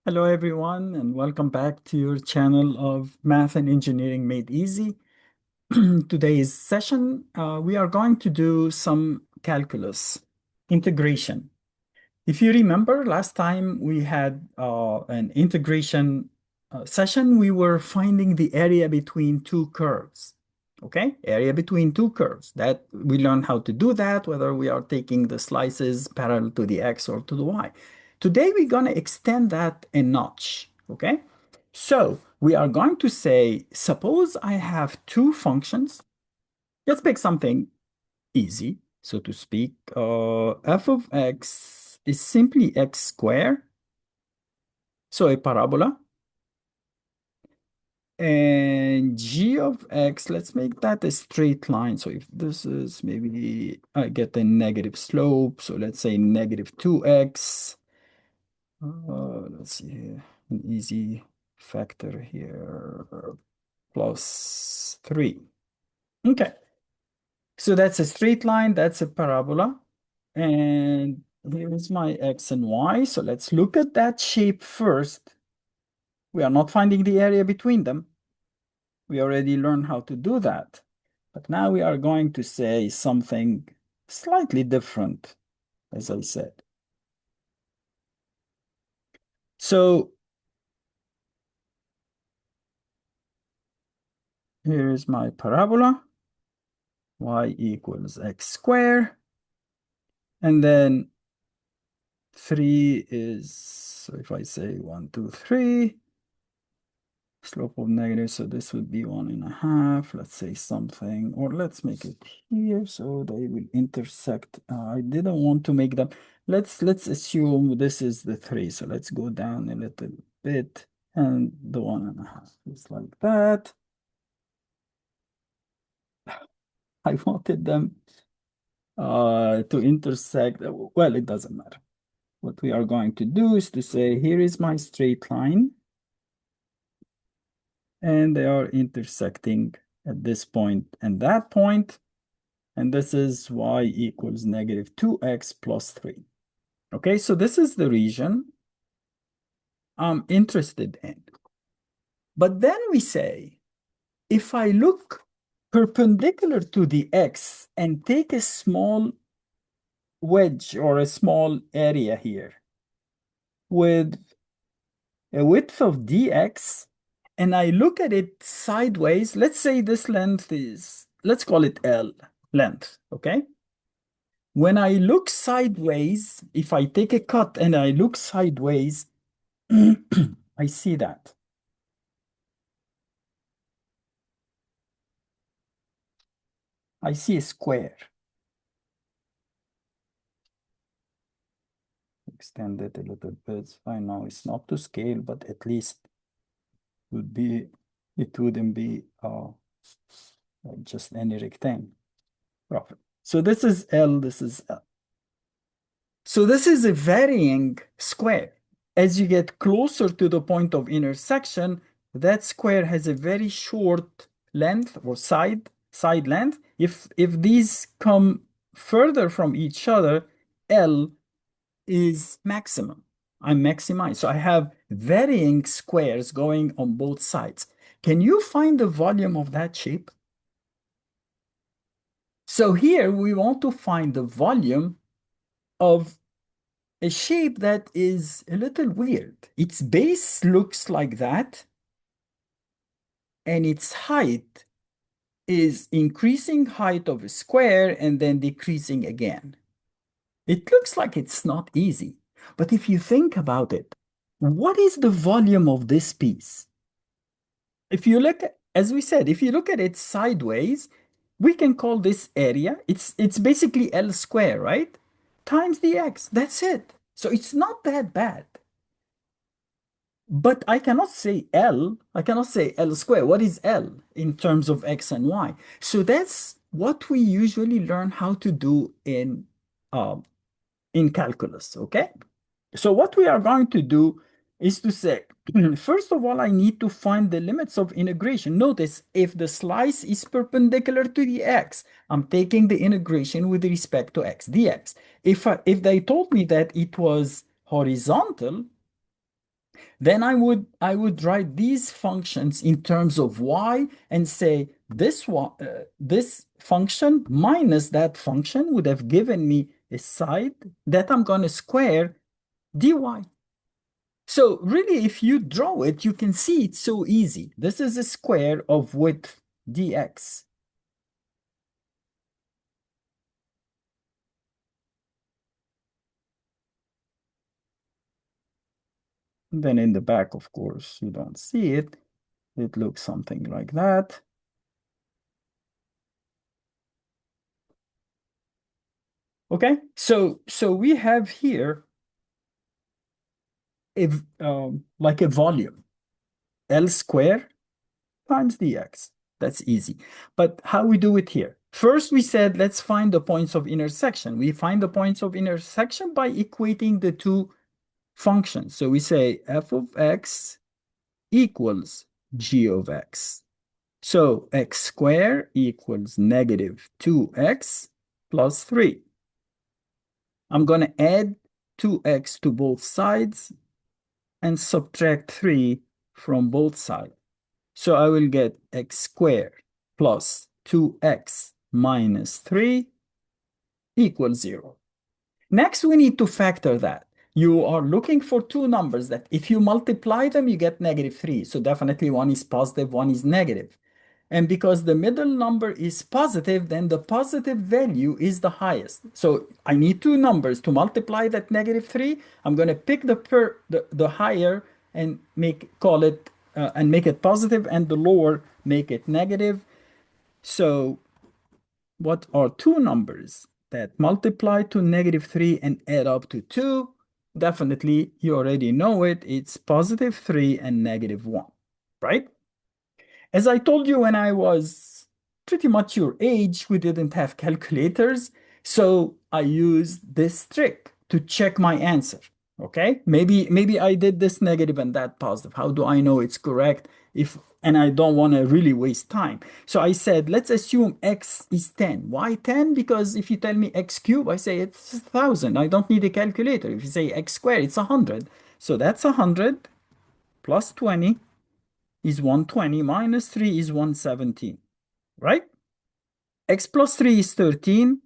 Hello, everyone, and welcome back to your channel of Math and Engineering Made Easy. Today's session, we are going to do some calculus integration. If you remember, last time we had an integration session, we were finding the area between two curves. Okay, area between two curves. That we learned how to do that, whether we are taking the slices parallel to the x or to the y. Today we're going to extend that a notch. Okay, so we are going to say, suppose I have two functions. Let's pick something easy, so to speak. F of x is simply x squared, so a parabola. And g of x, let's make that a straight line. So if this is maybe I get a negative slope, so let's say negative 2x. Let's see here, an easy factor here, plus 3. Okay, so that's a straight line, that's a parabola. And here is my x and y. So let's look at that shape first. We are not finding the area between them. We already learned how to do that. But now we are going to say something slightly different, as I said. So here is my parabola, y equals x squared. And then 3 is, so if I say 1, 2, 3, slope of negative, so this would be 1.5. Let's say something, or let's make it here so they will intersect. I didn't want to make them. Let's assume this is the 3. So let's go down a little bit, and the 1.5 is like that. I wanted them to intersect. Well, it doesn't matter. What we are going to do is to say, here is my straight line, and they are intersecting at this point and that point, and this is y equals negative 2x plus 3. Okay, so this is the region I'm interested in. But then we say, if I look perpendicular to the x and take a small wedge or a small area here with a width of dx, and I look at it sideways, let's say this length is, let's call it L length, okay? When I look sideways, if I take a cut and I look sideways, I see that. I see a square. Extend it a little bit. I know it's not to scale, but at least would be, it wouldn't be like just any rectangle. Perfect. So this is L, this is L. So this is a varying square. As you get closer to the point of intersection, that square has a very short length or side length. If these come further from each other, L is maximum. I'm maximized. So I have varying squares going on both sides. Can you find the volume of that shape? So here we want to find the volume of a shape that is a little weird. Its base looks like that, and its height is increasing height of a square and then decreasing again. It looks like it's not easy. But if you think about it, what is the volume of this piece? If you look at, as we said, if you look at it sideways, we can call this area, it's basically L square, right? Times the x, that's it. So it's not that bad. But I cannot say L square. What is L in terms of X and Y? So that's what we usually learn how to do uh, in calculus, okay? So what we are going to do is to say, first of all, I need to find the limits of integration. Notice if the slice is perpendicular to the X, I'm taking the integration with respect to X, dx. If they told me that it was horizontal, Then I would write these functions in terms of y and say this one, this function minus that function would have given me a side that I'm going to square dy. So really, if you draw it, you can see it's so easy. This is a square of width dx. Then in the back, of course, you don't see it. It looks something like that. Okay, so we have here a like a volume, L square times dx. That's easy. But how we do it here? First, we said, let's find the points of intersection. We find the points of intersection by equating the two functions. So we say f of x equals g of x. So x squared equals negative 2x plus 3. I'm going to add 2x to both sides and subtract 3 from both sides. So I will get x squared plus 2x minus 3 equals 0. Next, we need to factor that. You are looking for two numbers that if you multiply them, you get negative 3. So definitely one is positive, one is negative. And because the middle number is positive, then the positive value is the highest. So I need two numbers to multiply that negative 3. I'm going to pick the higher and call it and make it positive, and the lower make it negative. So what are two numbers that multiply to negative 3 and add up to 2? Definitely, you already know it. It's positive 3 and negative 1, right? As I told you, when I was pretty much your age, we didn't have calculators. So I used this trick to check my answer. Okay, maybe I did this negative and that positive. How do I know it's correct? If and I don't want to really waste time. So I said, let's assume x is 10. Why 10? Because if you tell me x cubed, I say it's 1,000. I don't need a calculator. If you say x squared, it's 100. So that's 100 plus 20 is 120 minus 3 is 117, right? X plus 3 is 13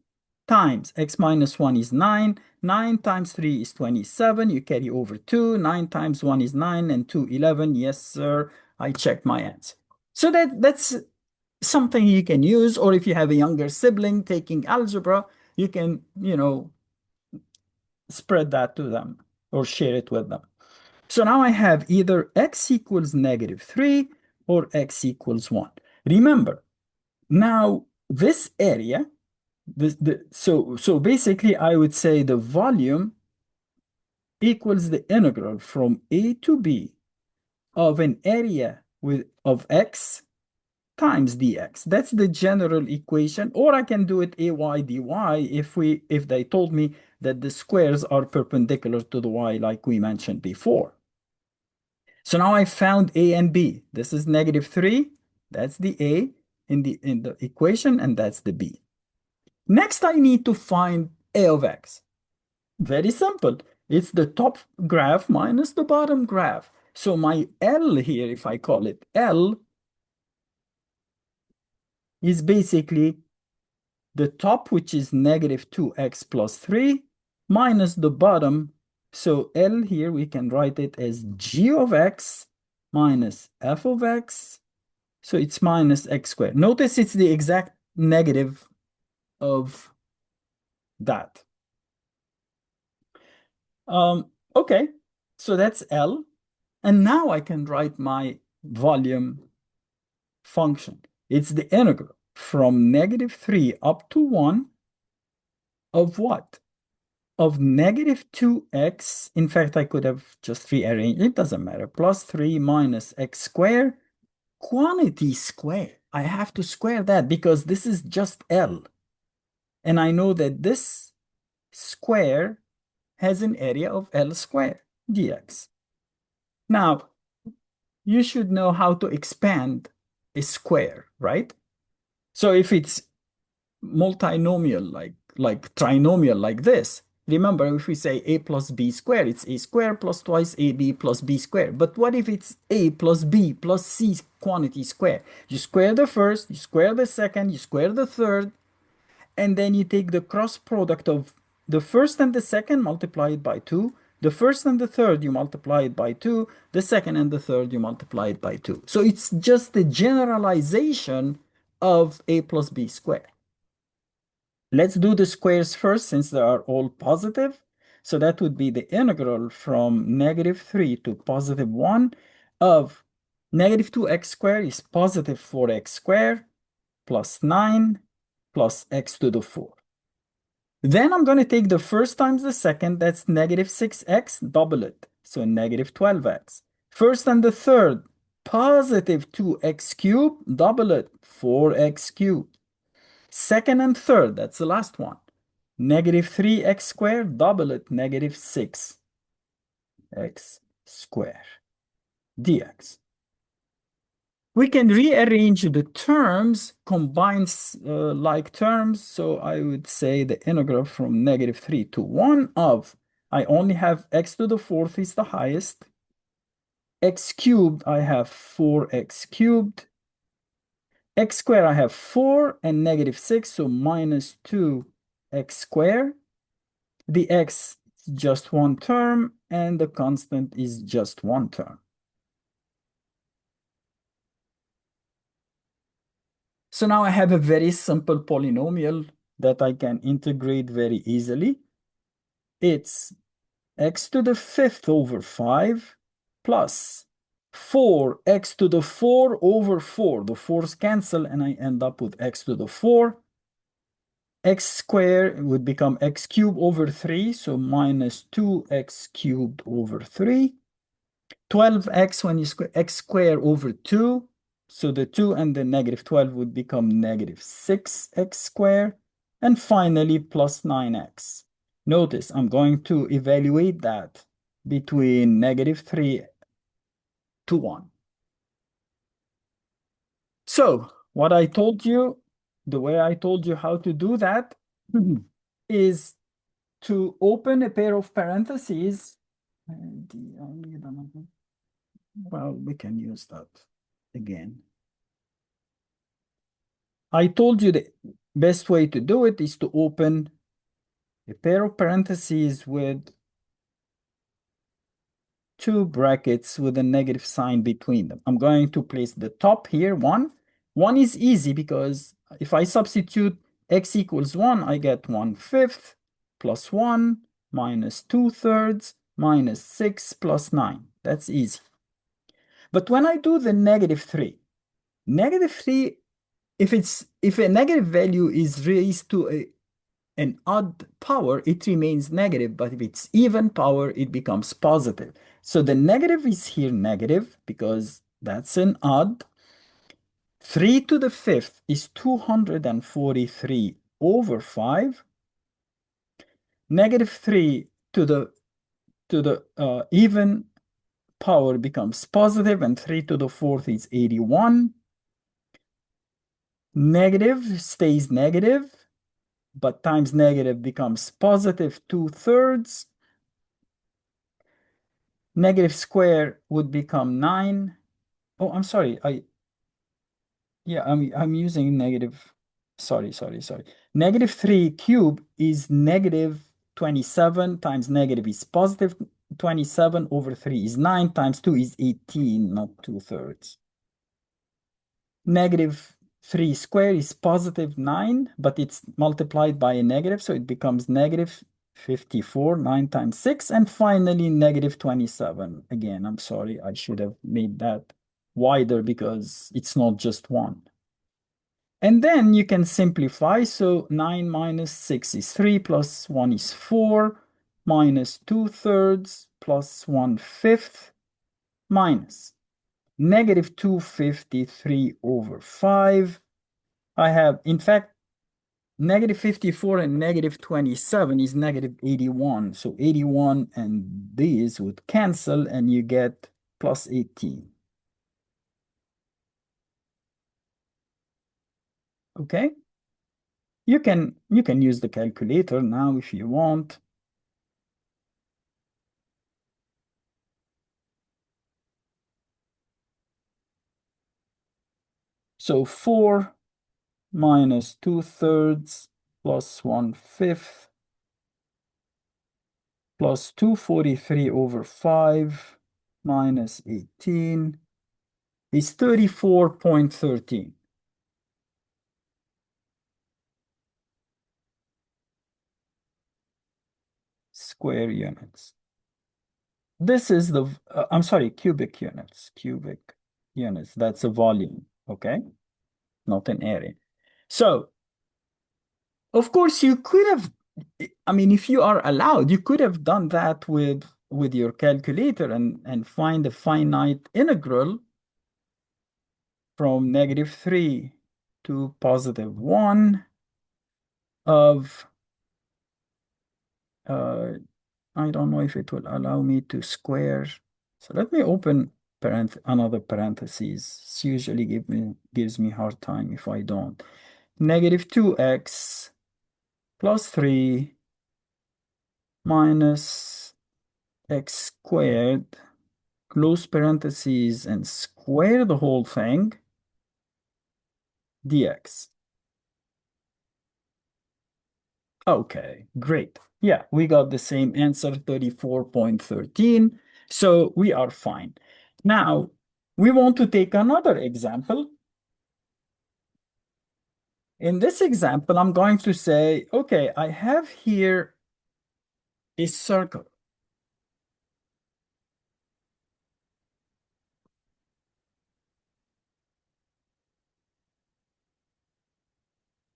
times x minus 1 is 9. 9 times 3 is 27. You carry over 2. 9 times 1 is 9 and 2, 11. Yes, sir. I checked my answer. So that's something you can use. Or if you have a younger sibling taking algebra, you can, spread that to them or share it with them. So now I have either x equals negative 3 or x equals 1. Remember, now this area, so basically I would say the volume equals the integral from a to b of an area of x times dx. That's the general equation, or I can do it ay dy if they told me that the squares are perpendicular to the y like we mentioned before. So now I found a and b. This is negative 3. That's the a in the equation, and that's the b. Next, I need to find a of x. Very simple. It's the top graph minus the bottom graph. So my L here, if I call it L, is basically the top, which is negative 2x plus 3, minus the bottom. So L here, we can write it as g of x minus f of x. So it's minus x squared. Notice it's the exact negative of that. Okay, so that's L. And now I can write my volume function. It's the integral from negative 3 up to 1 of what? Of negative 2x. In fact, I could have just rearranged. It doesn't matter. Plus 3 minus x squared. Quantity square. I have to square that because this is just L. And I know that this square has an area of L squared dx. Now, you should know how to expand a square, right? So if it's multinomial like trinomial like this, Remember, if we say a plus b squared, it's a squared plus twice ab plus b squared. But what if it's a plus b plus c quantity squared? You square the first, you square the second, you square the third, and then you take the cross product of the first and the second, multiply it by 2. The first and the third, you multiply it by 2. The second and the third, you multiply it by 2. So it's just the generalization of a plus b squared. Let's do the squares first since they are all positive. So that would be the integral from negative 3 to positive 1 of negative 2x squared is positive 4x squared plus 9 plus x to the 4. Then I'm going to take the first times the second, that's negative 6x, double it. So negative 12x. First and the third, positive 2x cubed, double it, 4x cubed. Second and third, that's the last one. Negative 3x squared, double it, negative 6x squared dx. We can rearrange the terms, combine like terms. So I would say the integral from negative 3 to 1 of, I only have x to the fourth is the highest. X cubed, I have 4x cubed. X squared, I have 4 and negative 6, so minus 2x squared. The x is just one term, and the constant is just one term. So now I have a very simple polynomial that I can integrate very easily. It's x to the fifth over 5 plus 4x to the 4 over 4. The 4's cancel, and I end up with x to the 4. X squared would become x cubed over 3, so minus 2x cubed over 3. 12x when you square x squared over 2. So the 2 and the negative 12 would become negative 6x squared. And finally, plus 9x. Notice I'm going to evaluate that between negative 3 to 1. So what I told you, the way I told you how to do that is to open a pair of parentheses. Well, we can use that again. I told you the best way to do it is to open a pair of parentheses with two brackets with a negative sign between them. I'm going to place the top here, 1. 1 is easy because if I substitute x equals 1, I get 1/5 plus 1 minus 2/3 minus 6 plus 9. That's easy. But when I do the negative 3, negative 3, if a negative value is raised to an odd power, it remains negative, but if it's even power, it becomes positive. So the negative is here negative because that's an odd. 3 to the fifth is 243 over 5. Negative 3 to the even power becomes positive, and 3 to the fourth is 81. Negative stays negative, but times negative becomes positive 2/3. Negative square would become 9. Oh, I'm sorry. I'm using negative. Sorry. Negative 3 cube is negative 27 times negative is positive 27 over 3 is 9 times 2 is 18, not 2/3. Negative 3 squared is positive 9, but it's multiplied by a negative, so it becomes negative 54, 9 times 6, and finally negative 27. Again, I'm sorry, I should have made that wider because it's not just 1. And then you can simplify, so 9 minus 6 is 3, plus 1 is 4, minus 2/3, plus 1/5, minus negative 253 over 5. I have, in fact, negative 54 and negative 27 is negative 81. So 81 and these would cancel, and you get plus 18. Okay? You can use the calculator now if you want. So 4 minus 2/3 plus 1/5 plus 243 over 5 minus 18 is 34.13 square units. This is the, I'm sorry, cubic units, cubic units. That's a volume, okay? Not an area. So, of course, you could have, I mean, if you are allowed, you could have done that with your calculator and find a finite integral from -3 to +1 of, uh, I don't know if it will allow me to square. So let me open another parentheses. It's usually gives me hard time if I don't. -2x plus 3 minus x squared, close parentheses, and square the whole thing, dx. Okay, great. Yeah, we got the same answer, 34.13. So we are fine. Now, we want to take another example. In this example, I'm going to say, okay, I have here a circle.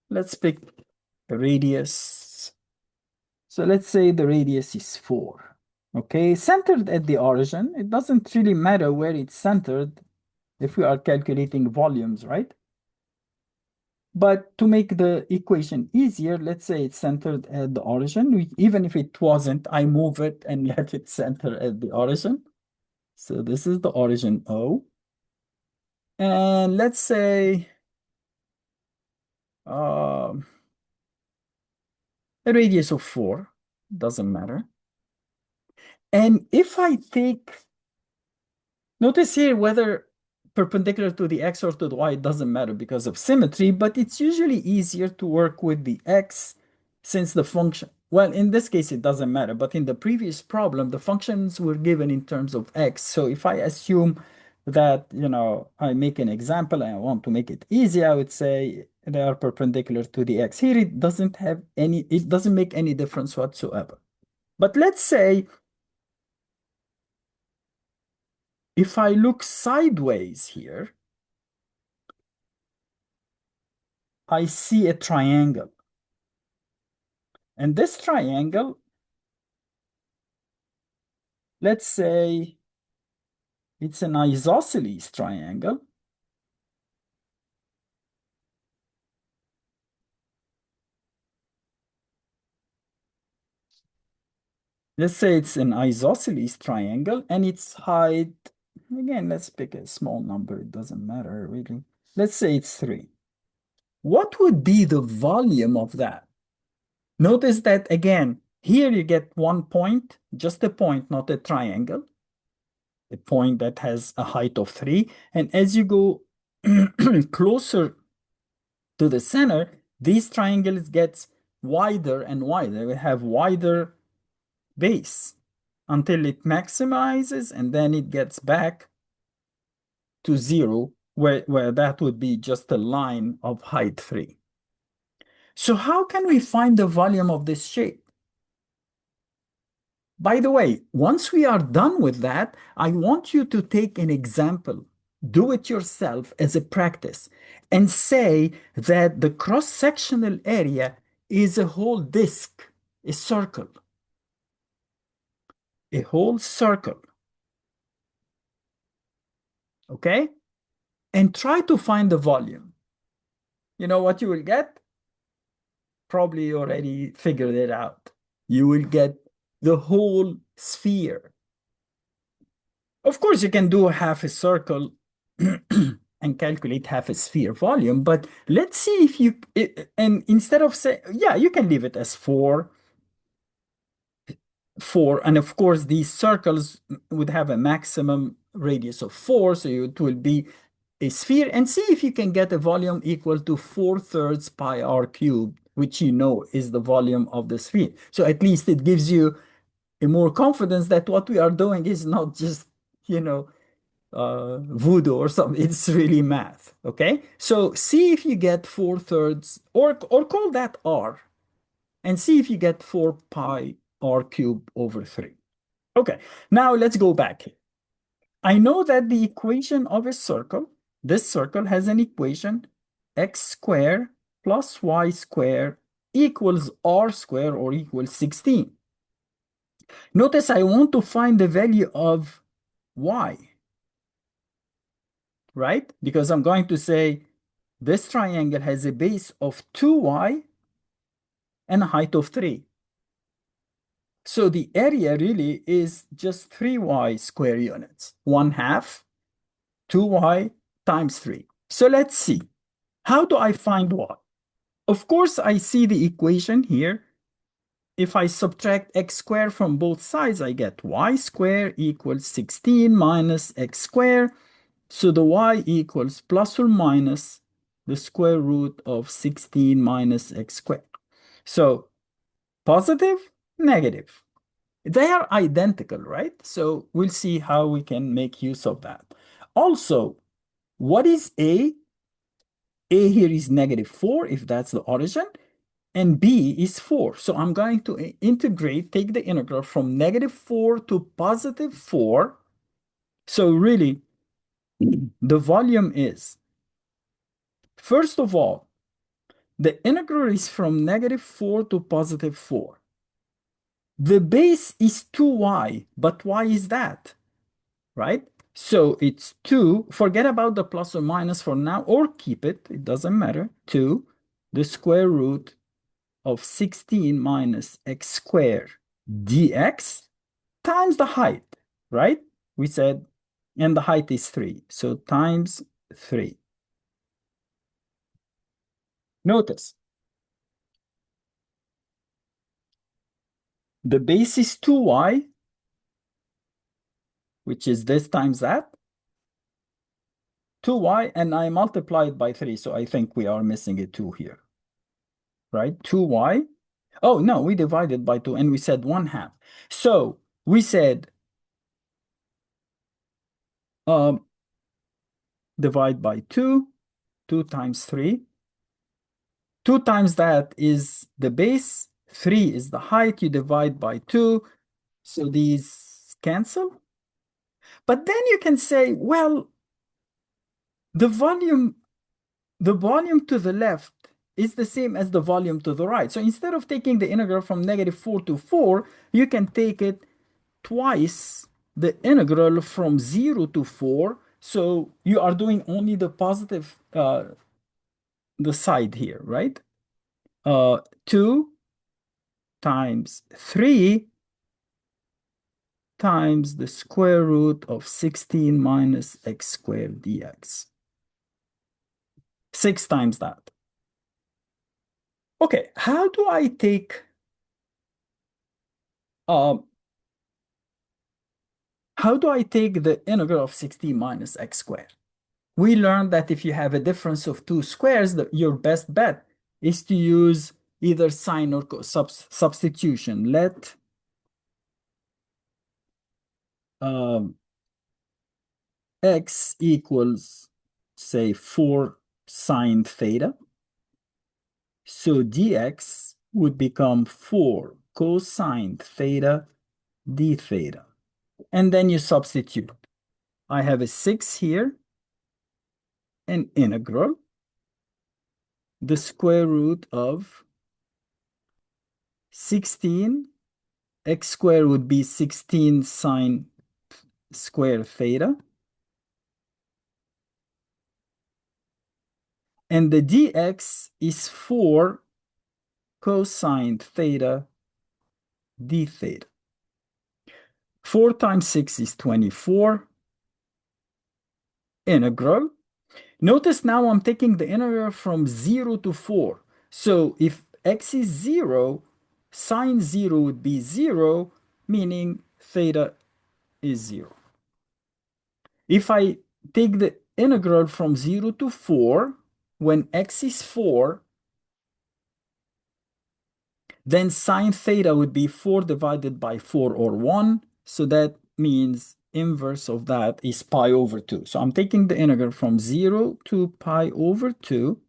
Let's pick the radius. So let's say the radius is 4. Okay, centered at the origin. It doesn't really matter where it's centered if we are calculating volumes, right? But to make the equation easier, let's say it's centered at the origin. Even if it wasn't, I move it and let it center at the origin. So this is the origin O. And let's say um, a radius of 4, doesn't matter. And if I take, notice here whether perpendicular to the x or to the y, it doesn't matter because of symmetry, but it's usually easier to work with the x since the function, well, in this case, it doesn't matter, but in the previous problem, the functions were given in terms of x. So if I assume that, I make an example and I want to make it easy, I would say they are perpendicular to the x. Here, it doesn't make any difference whatsoever. But let's say if I look sideways here, I see a triangle. And this triangle, let's say it's an isosceles triangle. Let's say it's an isosceles triangle and its height, again, let's pick a small number. It doesn't matter really. Let's say it's 3. What would be the volume of that? Notice that again, here you get 1 point, just a point, not a triangle. A point that has a height of 3. And as you go closer to the center, these triangles get wider and wider. We have wider base until it maximizes and then it gets back to 0, where that would be just a line of height 3. So how can we find the volume of this shape? By the way, once we are done with that, I want you to take an example, do it yourself as a practice, and say that the cross-sectional area is a whole disk, a circle, a whole circle. Okay? And try to find the volume. You know what you will get? Probably you already figured it out. You will get the whole sphere. Of course, you can do half a circle and calculate half a sphere volume, but let's see if you, and instead of say, yeah, you can leave it as 4, and of course, these circles would have a maximum radius of 4, so it will be a sphere and see if you can get a volume equal to 4/3 pi r cubed, which you know is the volume of the sphere. So at least it gives you a more confidence that what we are doing is not just, voodoo or something. It's really math. Okay. So see if you get 4/3 or call that r and see if you get 4 pi r cubed over 3. Okay. Now let's go back. I know that the equation of a circle, this circle has an equation x squared plus y squared equals r squared or equals 16. Notice I want to find the value of y, right? Because I'm going to say this triangle has a base of 2y and a height of 3. So the area really is just 3y square units, 1/2 2y times 3. So let's see. How do I find y? Of course, I see the equation here. If I subtract x squared from both sides, I get y squared equals 16 minus x squared. So the y equals plus or minus the square root of 16 minus x squared. So positive, negative. They are identical, right? So we'll see how we can make use of that. Also, what is a? A here is -4 if that's the origin, and b is 4. So I'm going to integrate, take the integral from -4 to +4. So really, the volume is, first of all, the integral is from -4 to +4. The base is 2y, but why is that? Right? So it's 2, forget about the plus or minus for now, or keep it, it doesn't matter, 2, the square root of 16 minus x squared dx times the height, right? We said, and the height is 3, so times 3. Notice, the base is 2y, which is this times that, 2y, and I multiplied by 3, so I think we are missing a 2 here, right? 2y. Oh, no, we divided by 2, and we said 1/2. So we said divide by 2, 2 times 3. 2 times that is the base, 3 is the height, you divide by 2, so these cancel. But then you can say, well, the volume to the left is the same as the volume to the right. So instead of taking the integral from -4 to 4, you can take it twice the integral from 0 to 4. So you are doing only the positive, the side here, right? 2 times 3 times the square root of 16 minus x squared dx. 6 times that. Okay, how do I take the integral of 16 minus x squared? We learned that if you have a difference of two squares, your best bet is to use either sign or substitution. Let x equals, say, 4 sine theta. So dx would become 4 cosine theta d theta. And then you substitute. I have a 6 here, an integral, the square root of 16, x squared would be 16 sine square theta. And the dx is 4 cosine theta d theta. 4 times 6 is 24. Integral. Notice now I'm taking the integral from 0 to 4. So if x is 0, sine 0 would be 0, meaning theta is 0. If I take the integral from 0 to 4, when x is 4, then sine theta would be 4 divided by 4 or 1. So that means inverse of that is pi over 2. So I'm taking the integral from 0 to pi over 2.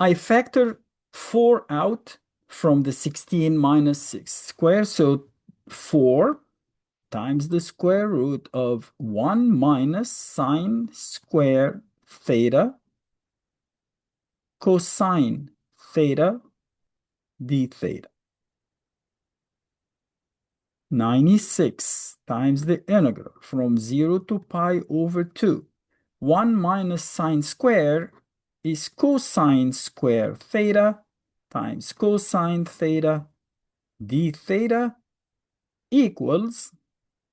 I factor 4 out from the 16 minus 6 square. So 4 times the square root of 1 minus sine square theta cosine theta d theta. 96 times the integral from 0 to pi over 2. 1 minus sine square is cosine square theta times cosine theta d theta equals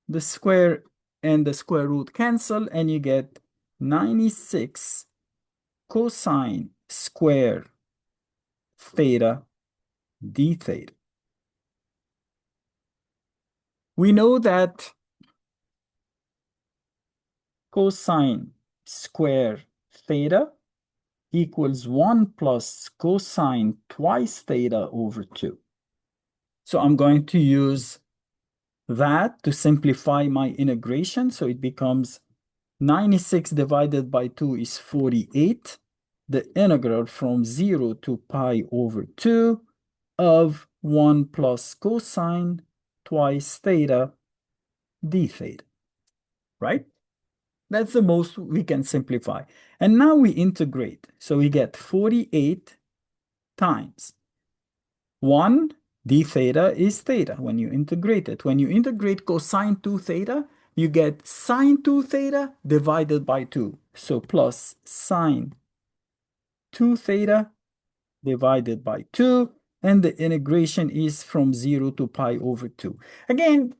the square and the square root cancel, and you get 96 cosine square theta d theta. We know that cosine square theta equals 1 plus cosine twice theta over 2. So I'm going to use that to simplify my integration. So it becomes 96 divided by 2 is 48. The integral from 0 to pi over 2 of 1 plus cosine twice theta d theta, right? That's the most we can simplify. And now we integrate. So we get 48 times 1 d theta is theta when you integrate it. When you integrate cosine 2 theta, you get sine 2 theta divided by 2. So plus sine 2 theta divided by 2. And the integration is from 0 to pi over 2. Again,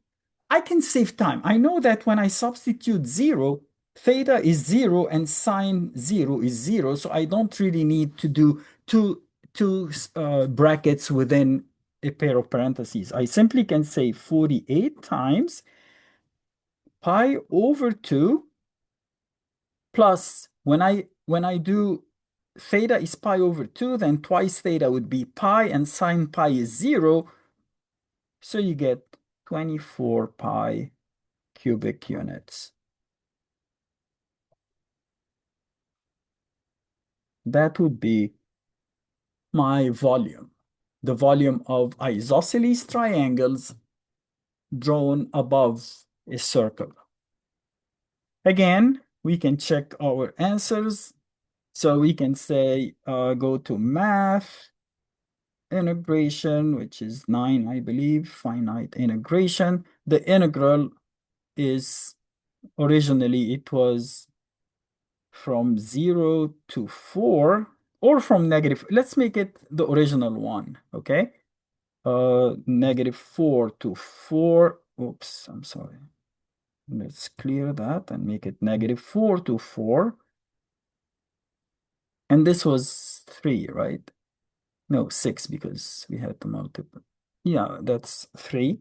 I can save time. I know that when I substitute 0, theta is 0 and sine 0 is 0. So I don't really need to do two brackets within a pair of parentheses. I simply can say 48 times pi over 2 plus when I do theta is pi over 2, then twice theta would be pi, and sine pi is 0. So you get 24 pi cubic units. That would be my volume, the volume of isosceles triangles drawn above a circle. Again, we can check our answers. So we can say, go to math, integration, which is 9, I believe, finite integration. The integral is, originally it was from 0 to 4, or from negative, let's make it the original one, okay? Negative 4 to 4, oops, I'm sorry. Let's clear that and make it negative 4 to 4. And this was 3, right? No, 6, because we had to multiply. Yeah, that's 3.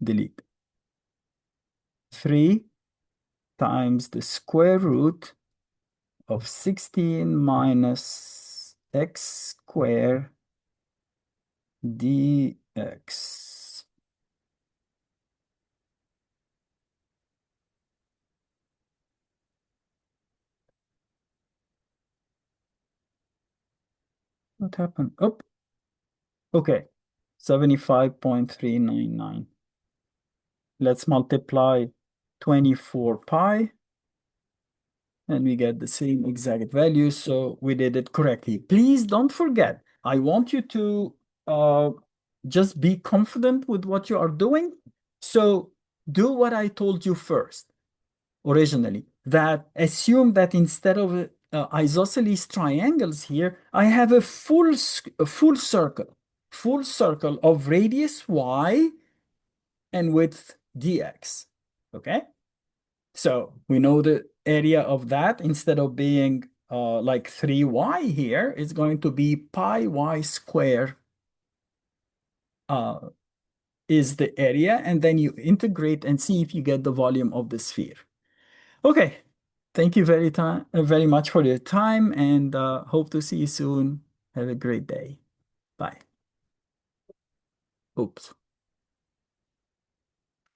Delete. 3 times the square root of 16 minus x squared dx. What happened? Oh, okay. 75.399. Let's multiply 24 pi, and we get the same exact value. So we did it correctly. Please don't forget, I want you to just be confident with what you are doing. So do what I told you first, originally, that assume that instead of isosceles triangles here, I have a full circle of radius y and width dx, okay? So we know the area of that, instead of being like 3y here, it's going to be pi y square is the area, and then you integrate and see if you get the volume of the sphere. Okay, thank you very much for your time, and hope to see you soon. Have a great day. Bye. Oops.